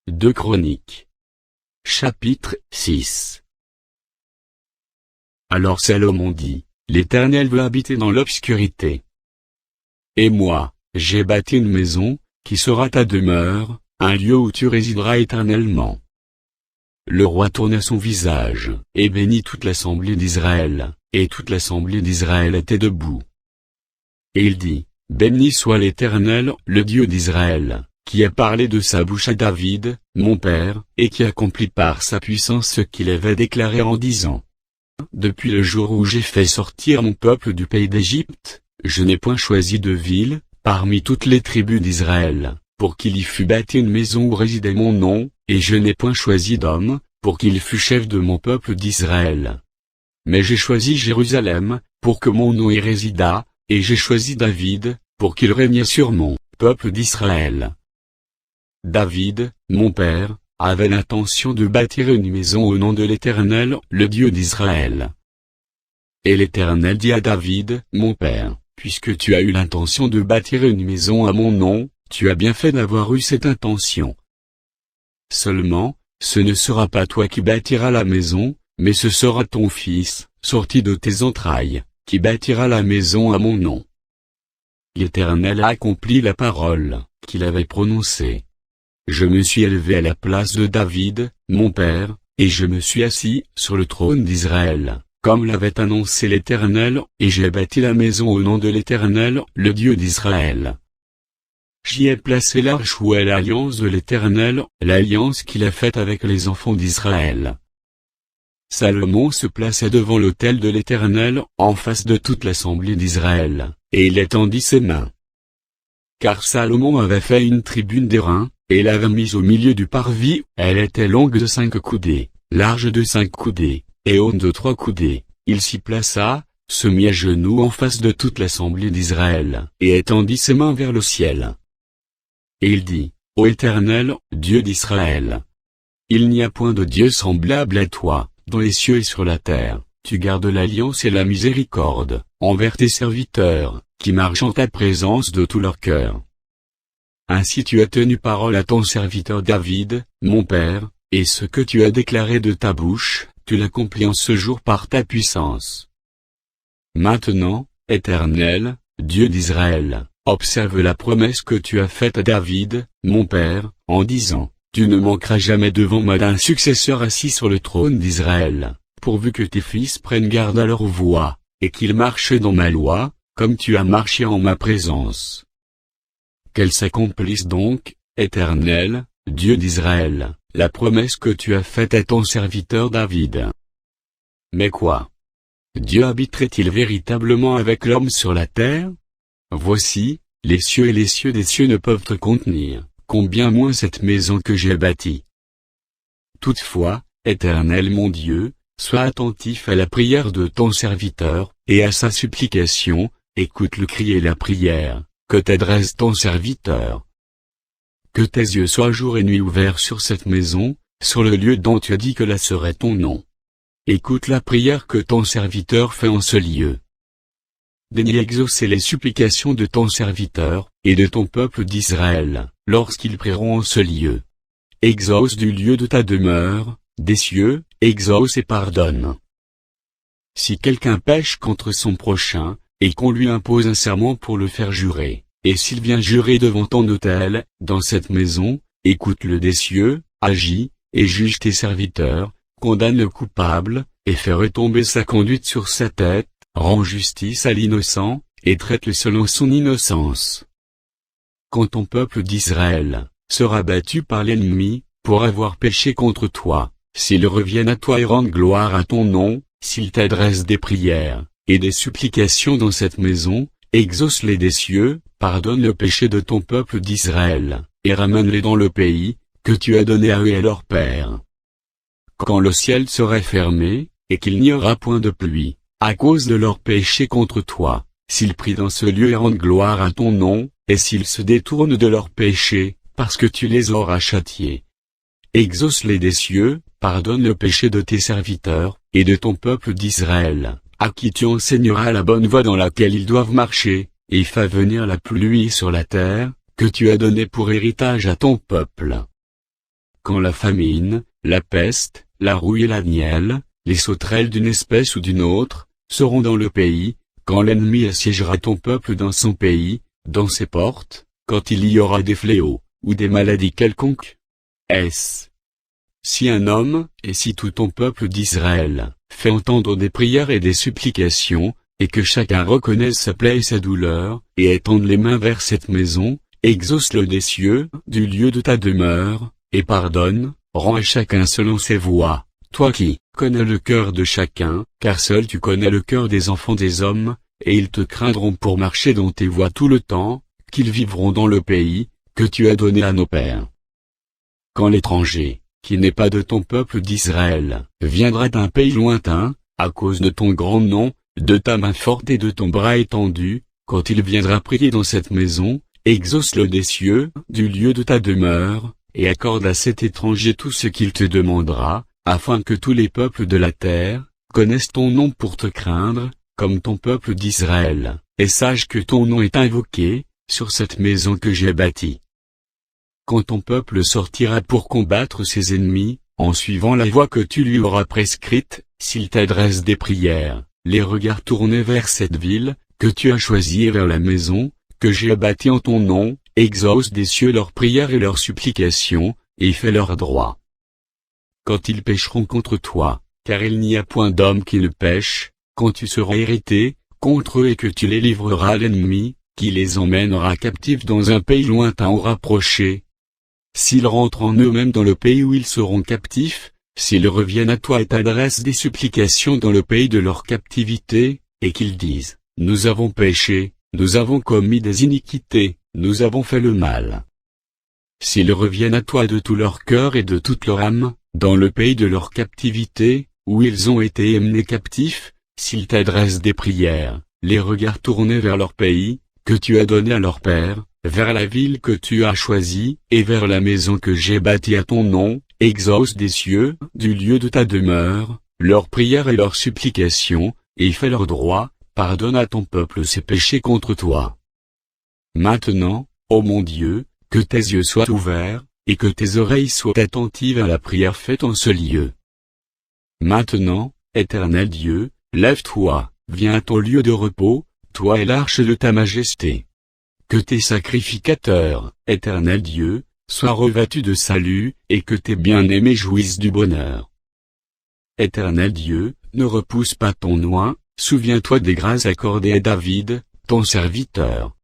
2 Chroniques. Chapitre 6. Alors Salomon dit, l'Éternel veut habiter dans l'obscurité. Et moi, j'ai bâti une maison, qui sera ta demeure, un lieu où tu résideras éternellement. Le roi tourna son visage, et bénit toute l'assemblée d'Israël, et toute l'assemblée d'Israël était debout. Et il dit, béni soit l'Éternel, le Dieu d'Israël, qui a parlé de sa bouche à David, mon père, et qui accomplit par sa puissance ce qu'il avait déclaré en disant. Depuis le jour où j'ai fait sortir mon peuple du pays d'Égypte, je n'ai point choisi de ville, parmi toutes les tribus d'Israël, pour qu'il y fût bâti une maison où résidait mon nom, et je n'ai point choisi d'homme, pour qu'il fût chef de mon peuple d'Israël. Mais j'ai choisi Jérusalem, pour que mon nom y résidât, et j'ai choisi David, pour qu'il régnât sur mon peuple d'Israël. David, mon père, avait l'intention de bâtir une maison au nom de l'Éternel, le Dieu d'Israël. Et l'Éternel dit à David, mon père, puisque tu as eu l'intention de bâtir une maison à mon nom, tu as bien fait d'avoir eu cette intention. Seulement, ce ne sera pas toi qui bâtiras la maison, mais ce sera ton fils, sorti de tes entrailles, qui bâtira la maison à mon nom. L'Éternel a accompli la parole qu'il avait prononcée. Je me suis élevé à la place de David, mon père, et je me suis assis sur le trône d'Israël, comme l'avait annoncé l'Éternel, et j'ai bâti la maison au nom de l'Éternel, le Dieu d'Israël. J'y ai placé l'arche où est l'alliance de l'Éternel, l'alliance qu'il a faite avec les enfants d'Israël. Salomon se plaçait devant l'autel de l'Éternel, en face de toute l'assemblée d'Israël, et il étendit ses mains. Car Salomon avait fait une tribune d'airain, et l'avait mise au milieu du parvis, elle était longue de 5 coudées, large de 5 coudées, et haute de 3 coudées. Il s'y plaça, se mit à genoux en face de toute l'assemblée d'Israël, et étendit ses mains vers le ciel. Et il dit, Ô Éternel, Dieu d'Israël, il n'y a point de Dieu semblable à toi, dans les cieux et sur la terre, tu gardes l'alliance et la miséricorde, envers tes serviteurs, qui marchent en ta présence de tout leur cœur. Ainsi tu as tenu parole à ton serviteur David, mon père, et ce que tu as déclaré de ta bouche, tu l'accomplis en ce jour par ta puissance. Maintenant, Éternel, Dieu d'Israël, observe la promesse que tu as faite à David, mon père, en disant, tu ne manqueras jamais devant moi d'un successeur assis sur le trône d'Israël, pourvu que tes fils prennent garde à leur voie, et qu'ils marchent dans ma loi, comme tu as marché en ma présence. Qu'elle s'accomplisse donc, Éternel, Dieu d'Israël, la promesse que tu as faite à ton serviteur David. Mais quoi? Dieu habiterait-il véritablement avec l'homme sur la terre? Voici, les cieux et les cieux des cieux ne peuvent te contenir, combien moins cette maison que j'ai bâtie. Toutefois, Éternel mon Dieu, sois attentif à la prière de ton serviteur, et à sa supplication, écoute le cri et la prière que t'adresse ton serviteur. Que tes yeux soient jour et nuit ouverts sur cette maison, sur le lieu dont tu as dit que là serait ton nom. Écoute la prière que ton serviteur fait en ce lieu. Daignes exaucer les supplications de ton serviteur, et de ton peuple d'Israël, lorsqu'ils prieront en ce lieu. Exauce du lieu de ta demeure, des cieux, exauce et pardonne. Si quelqu'un pêche contre son prochain, et qu'on lui impose un serment pour le faire jurer, et s'il vient jurer devant ton autel, dans cette maison, écoute-le des cieux, agis, et juge tes serviteurs, condamne le coupable, et fais retomber sa conduite sur sa tête, rends justice à l'innocent, et traite-le selon son innocence. Quand ton peuple d'Israël sera battu par l'ennemi, pour avoir péché contre toi, s'ils reviennent à toi et rendent gloire à ton nom, s'ils t'adressent des prières et des supplications dans cette maison, exauce-les des cieux, pardonne le péché de ton peuple d'Israël, et ramène-les dans le pays que tu as donné à eux et à leurs pères. Quand le ciel serait fermé, et qu'il n'y aura point de pluie, à cause de leur péché contre toi, s'ils prient dans ce lieu et rendent gloire à ton nom, et s'ils se détournent de leur péché, parce que tu les auras châtiés. Exauce-les des cieux, pardonne le péché de tes serviteurs, et de ton peuple d'Israël, à qui tu enseigneras la bonne voie dans laquelle ils doivent marcher, et fais venir la pluie sur la terre, que tu as donnée pour héritage à ton peuple. quand la famine, la peste, la rouille et la nielle, les sauterelles d'une espèce ou d'une autre, seront dans le pays, quand l'ennemi assiégera ton peuple dans son pays, dans ses portes, quand il y aura des fléaux, ou des maladies quelconques. S. Si un homme, et si tout ton peuple d'Israël, fait entendre des prières et des supplications, et que chacun reconnaisse sa plaie et sa douleur, et étende les mains vers cette maison, exauce-le des cieux, du lieu de ta demeure, et pardonne, rends à chacun selon ses voies, toi qui connais le cœur de chacun, car seul tu connais le cœur des enfants des hommes, et ils te craindront pour marcher dans tes voies tout le temps, qu'ils vivront dans le pays, que tu as donné à nos pères. Quand l'étranger, qui n'est pas de ton peuple d'Israël, viendra d'un pays lointain, à cause de ton grand nom, de ta main forte et de ton bras étendu, quand il viendra prier dans cette maison, exauce-le des cieux, du lieu de ta demeure, et accorde à cet étranger tout ce qu'il te demandera, afin que tous les peuples de la terre connaissent ton nom pour te craindre, comme ton peuple d'Israël, et sache que ton nom est invoqué, sur cette maison que j'ai bâtie. Quand ton peuple sortira pour combattre ses ennemis, en suivant la voie que tu lui auras prescrite, s'il t'adresse des prières, les regards tournés vers cette ville, que tu as choisie et vers la maison, que j'ai bâtie en ton nom, exauce des cieux leurs prières et leurs supplications, et fais leur droit. Quand ils pécheront contre toi, car il n'y a point d'homme qui ne pêche, quand tu seras irrité contre eux et que tu les livreras à l'ennemi, qui les emmènera captifs dans un pays lointain ou rapproché. S'ils rentrent en eux-mêmes dans le pays où ils seront captifs, s'ils reviennent à toi et t'adressent des supplications dans le pays de leur captivité, et qu'ils disent, nous avons péché, nous avons commis des iniquités, nous avons fait le mal. S'ils reviennent à toi de tout leur cœur et de toute leur âme, dans le pays de leur captivité, où ils ont été emmenés captifs, s'ils t'adressent des prières, les regards tournés vers leur pays, que tu as donné à leur père, vers la ville que tu as choisie, et vers la maison que j'ai bâtie à ton nom, exauce des cieux, du lieu de ta demeure, leurs prières et leurs supplications, et fais leur droit, pardonne à ton peuple ses péchés contre toi. Maintenant, ô mon Dieu, que tes yeux soient ouverts, et que tes oreilles soient attentives à la prière faite en ce lieu. Maintenant, Éternel Dieu, lève-toi, viens à ton lieu de repos, toi et l'arche de ta majesté. Que tes sacrificateurs, Éternel Dieu, soient revêtus de salut, et que tes bien-aimés jouissent du bonheur. Éternel Dieu, ne repousse pas ton oint, souviens-toi des grâces accordées à David, ton serviteur,